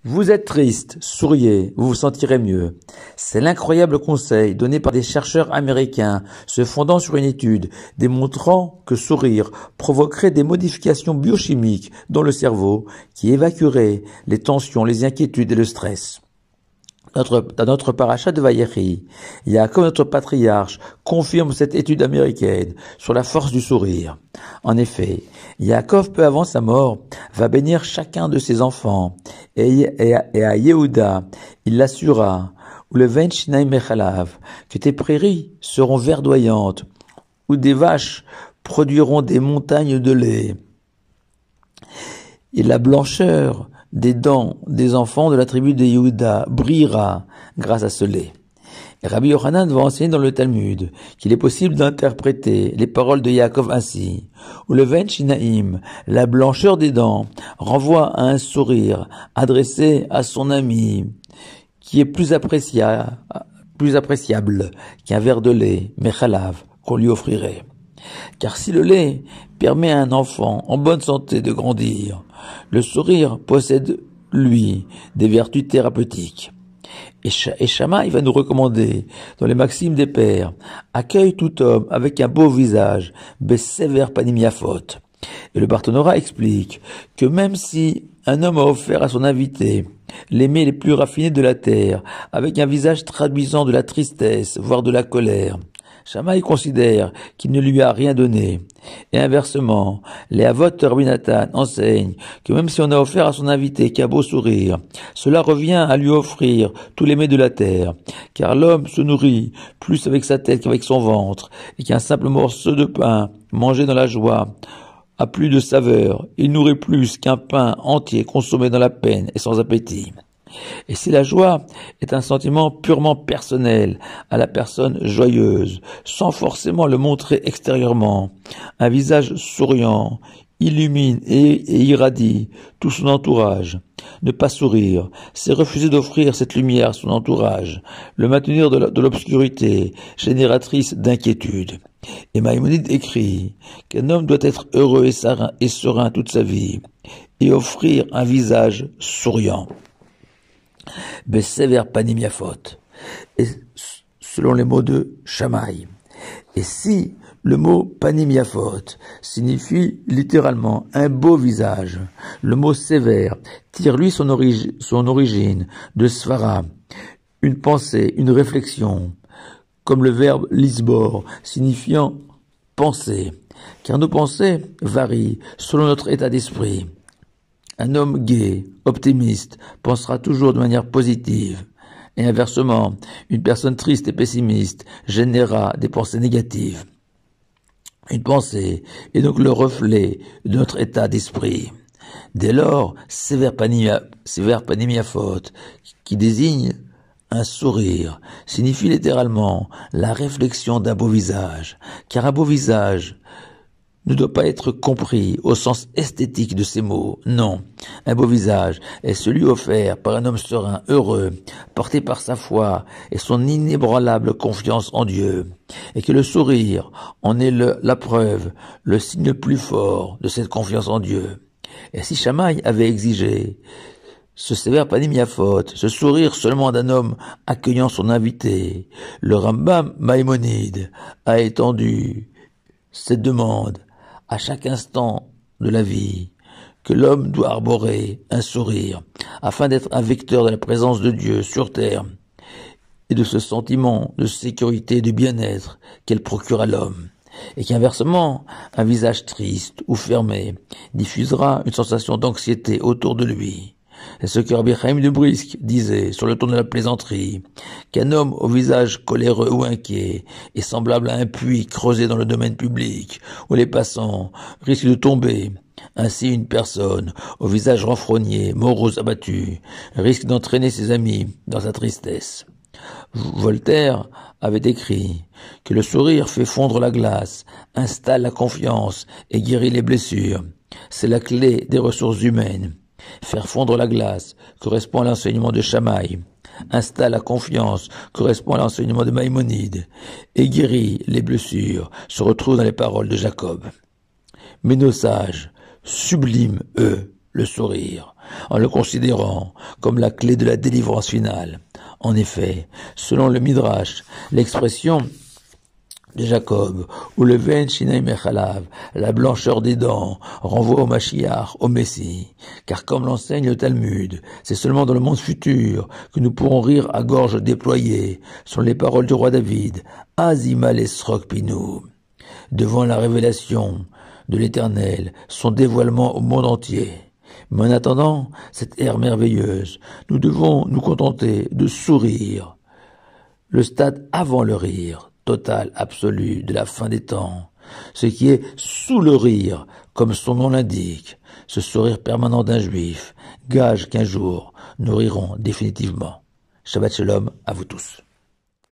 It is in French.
Vous êtes triste, souriez, vous vous sentirez mieux. C'est l'incroyable conseil donné par des chercheurs américains se fondant sur une étude démontrant que sourire provoquerait des modifications biochimiques dans le cerveau qui évacueraient les tensions, les inquiétudes et le stress. Dans notre paracha de Vayechi, Yaakov, notre patriarche, confirme cette étude américaine sur la force du sourire. En effet, Yaakov, peu avant sa mort, va bénir chacun de ses enfants, et à Yehuda, il l'assura, ou le Ven Shinai Mechalav, que tes prairies seront verdoyantes, où des vaches produiront des montagnes de lait. Et la blancheur des dents des enfants de la tribu de Yehuda brillera grâce à ce lait. Et Rabbi Yochanan va enseigner dans le Talmud qu'il est possible d'interpréter les paroles de Yaakov ainsi, où le Ven Shinaim, la blancheur des dents, renvoie à un sourire adressé à son ami, qui est plus appréciable qu'un verre de lait, Mechalav, qu'on lui offrirait. Car si le lait permet à un enfant en bonne santé de grandir, le sourire possède, lui, des vertus thérapeutiques. Et Shammai va nous recommander, dans les maximes des pères, accueille tout homme avec un beau visage, Bessever panim yafot. Et le Barthénora explique que même si un homme a offert à son invité les mets les plus raffinés de la terre, avec un visage traduisant de la tristesse, voire de la colère, Shammai considère qu'il ne lui a rien donné. Et inversement, les Avot de Rabbi Nathan enseignent que même si on a offert à son invité qu'un beau sourire, cela revient à lui offrir tous les mets de la terre, car l'homme se nourrit plus avec sa tête qu'avec son ventre, et qu'un simple morceau de pain mangé dans la joie a plus de saveur, il nourrit plus qu'un pain entier consommé dans la peine et sans appétit. Et si la joie est un sentiment purement personnel à la personne joyeuse, sans forcément le montrer extérieurement, un visage souriant illumine et irradie tout son entourage. Ne pas sourire, c'est refuser d'offrir cette lumière à son entourage, le maintenir de l'obscurité, génératrice d'inquiétude. Et Maïmonide écrit qu'un homme doit être heureux et serein toute sa vie, et offrir un visage souriant. Bessever panim yafot, et selon les mots de Shammai. Et si le mot panim yafot signifie littéralement un beau visage, le mot sévère tire lui son origine de svara, une pensée, une réflexion, comme le verbe lisbor signifiant penser, car nos pensées varient selon notre état d'esprit. Un homme gai, optimiste, pensera toujours de manière positive. Et inversement, une personne triste et pessimiste générera des pensées négatives. Une pensée est donc le reflet de notre état d'esprit. Dès lors, sévère panim yafot, qui désigne un sourire, signifie littéralement la réflexion d'un beau visage, car un beau visage ne doit pas être compris au sens esthétique de ces mots. Non, un beau visage est celui offert par un homme serein, heureux, porté par sa foi et son inébranlable confiance en Dieu, et que le sourire en est la preuve, le signe le plus fort de cette confiance en Dieu. Et si Shammai avait exigé ce sévère panim yafot, ce sourire seulement d'un homme accueillant son invité, le Rambam Maïmonide a étendu cette demande à chaque instant de la vie, que l'homme doit arborer un sourire, afin d'être un vecteur de la présence de Dieu sur terre, et de ce sentiment de sécurité et de bien-être qu'elle procure à l'homme, et qu'inversement, un visage triste ou fermé diffusera une sensation d'anxiété autour de lui. C'est ce que Rabbi Chaim de Brisk disait sur le ton de la plaisanterie, qu'un homme au visage coléreux ou inquiet est semblable à un puits creusé dans le domaine public, où les passants risquent de tomber. Ainsi une personne au visage renfrogné, morose, abattu, risque d'entraîner ses amis dans sa tristesse. Voltaire avait écrit que le sourire fait fondre la glace, installe la confiance et guérit les blessures. C'est la clé des ressources humaines. Faire fondre la glace correspond à l'enseignement de Shammai, installe la confiance correspond à l'enseignement de Maïmonide, et guérit les blessures se retrouve dans les paroles de Jacob. Mais nos sages subliment, eux, le sourire, en le considérant comme la clé de la délivrance finale. En effet, selon le Midrash, l'expression de Jacob, ou le Ven Shinaim Echalav, la blancheur des dents, renvoie au Mashiach, au Messie, car comme l'enseigne le Talmud, c'est seulement dans le monde futur que nous pourrons rire à gorge déployée, sont les paroles du roi David, Azima lesrok pinu, devant la révélation de l'Éternel, son dévoilement au monde entier. Mais en attendant cette ère merveilleuse, nous devons nous contenter de sourire, le stade avant le rire, total, absolu, de la fin des temps, ce qui est sous le rire, comme son nom l'indique, ce sourire permanent d'un juif, gage qu'un jour nous rirons définitivement. Shabbat Shalom à vous tous.